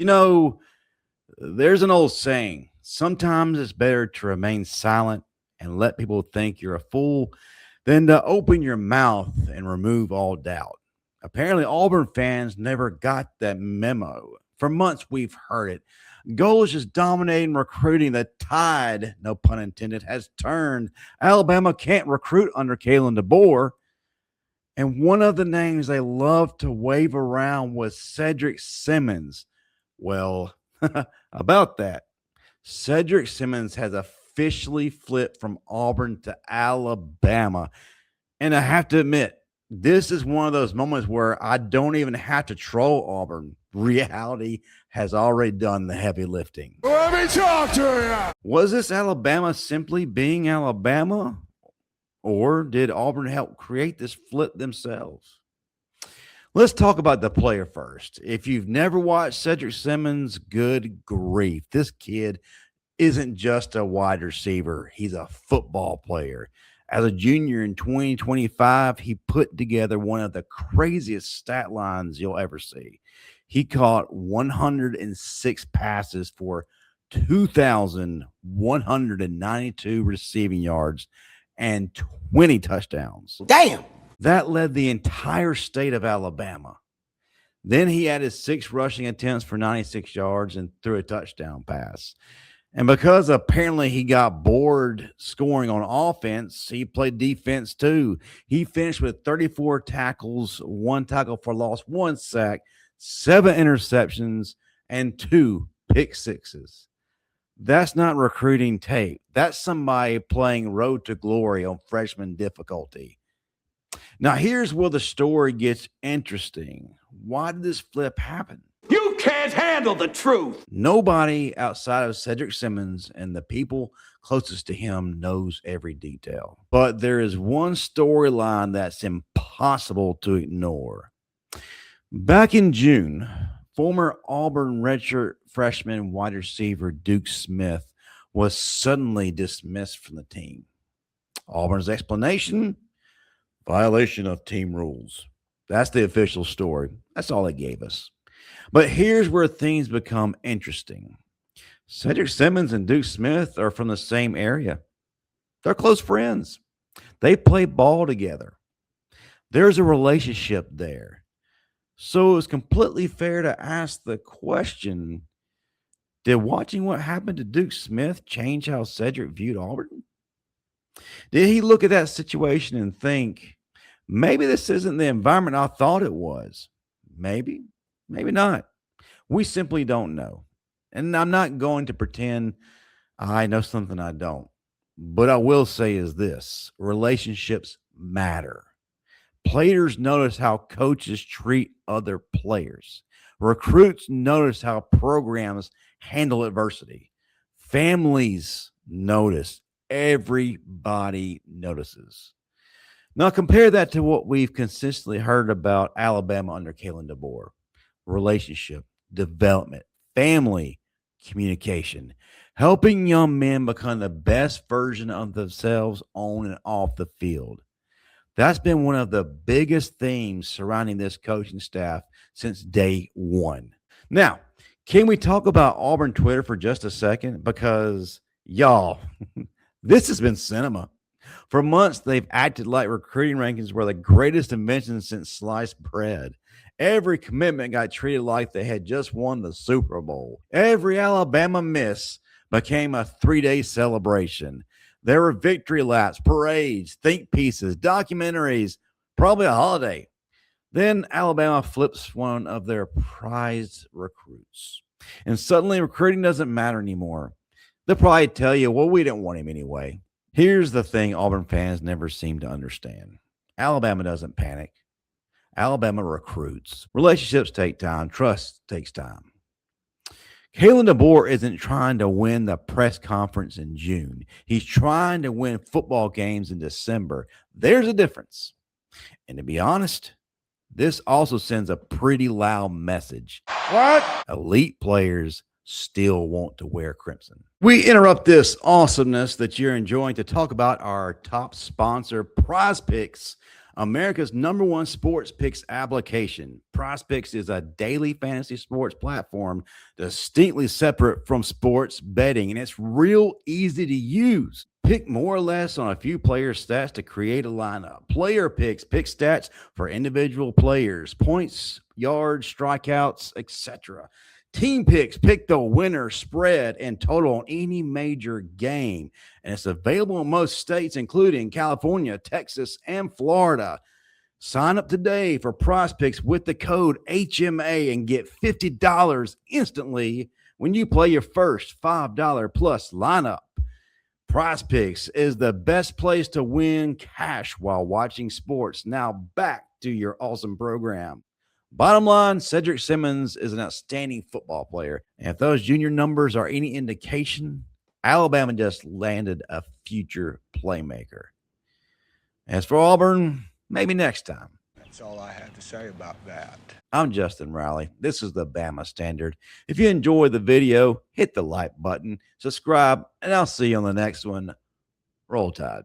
You know, there's an old saying, sometimes it's better to remain silent and let people think you're a fool than to open your mouth and remove all doubt. Apparently, Auburn fans never got that memo. For months, we've heard it. Gold is dominating recruiting. The tide, no pun intended, has turned. Alabama can't recruit under Kalen DeBoer. And one of the names they love to wave around was Cedrick Simmons. Well, about that, Cedrick Simmons has officially flipped from Auburn to Alabama. And I have to admit, this is one of those moments where I don't even have to troll Auburn. Reality has already done the heavy lifting. Let me talk to you. Was this Alabama simply being Alabama? Or did Auburn help create this flip themselves? Let's talk about the player first. If you've never watched Cedrick Simmons, good grief. This kid isn't just a wide receiver. He's a football player. As a junior in 2025, he put together one of the craziest stat lines you'll ever see. He caught 106 passes for 2,192 receiving yards and 20 touchdowns. Damn. That led the entire state of Alabama. Then he added 6 rushing attempts for 96 yards and threw a touchdown pass. And because apparently he got bored scoring on offense, he played defense too. He finished with 34 tackles, 1 tackle for loss, 1 sack, 7 interceptions, and 2 pick sixes. That's not recruiting tape. That's somebody playing road to glory on freshman difficulty. Now, here's where the story gets interesting. Why did this flip happen? You can't handle the truth. Nobody outside of Cedrick Simmons and the people closest to him knows every detail. But there is one storyline that's impossible to ignore. Back in June, former Auburn redshirt freshman wide receiver Duke Smith was suddenly dismissed from the team. Auburn's explanation: violation of team rules. That's the official story. That's all they gave us. But here's where things become interesting. Cedrick Simmons and Duke Smith are from the same area. They're close friends. They play ball together. There's a relationship there. So it's completely fair to ask the question, did watching what happened to Duke Smith change how Cedrick viewed Auburn? Did he look at that situation and think, maybe this isn't the environment I thought it was? Maybe, maybe not. We simply don't know. And I'm not going to pretend I know something I don't. But I will say is this: relationships matter. Players notice how coaches treat other players. Recruits notice how programs handle adversity. Families notice. Everybody notices. Now compare that to what we've consistently heard about Alabama under Kalen DeBoer: relationship, development, family, communication, helping young men become the best version of themselves on and off the field. That's been one of the biggest themes surrounding this coaching staff since day one. Now, can we talk about Auburn Twitter for just a second? Because, y'all, this has been cinema. For months, they've acted like recruiting rankings were the greatest invention since sliced bread. Every commitment got treated like they had just won the Super Bowl. Every Alabama miss became a 3-day celebration. There were victory laps, parades, think pieces, documentaries, probably a holiday. Then Alabama flips one of their prized recruits. And suddenly recruiting doesn't matter anymore. They'll probably tell you, well, we didn't want him anyway. Here's the thing Auburn fans never seem to understand. Alabama doesn't panic. Alabama recruits. Relationships take time. Trust takes time. Kalen DeBoer isn't trying to win the press conference in June. He's trying to win football games in December. There's a difference. And to be honest, this also sends a pretty loud message. What? Elite players still want to wear crimson. We interrupt this awesomeness that you're enjoying to talk about our top sponsor, Prize Picks, America's #1 sports picks application. Prize Picks is a daily fantasy sports platform distinctly separate from sports betting, and it's real easy to use. Pick more or less on a few players' stats to create a lineup. Player picks, pick stats for individual players, points, yards, strikeouts, etc. Team picks, pick the winner, spread, and total on any major game. And it's available in most states, including California, Texas, and Florida. Sign up today for Prize Picks with the code HMA and get $50 instantly when you play your first $5 plus lineup. Prize Picks is the best place to win cash while watching sports. Now back to your awesome program. Bottom line, Cedrick Simmons is an outstanding football player. And if those junior numbers are any indication, Alabama just landed a future playmaker. As for Auburn, maybe next time. That's all I have to say about that. I'm Justin Riley. This is the Bama Standard. If you enjoyed the video, hit the like button, subscribe, and I'll see you on the next one. Roll Tide.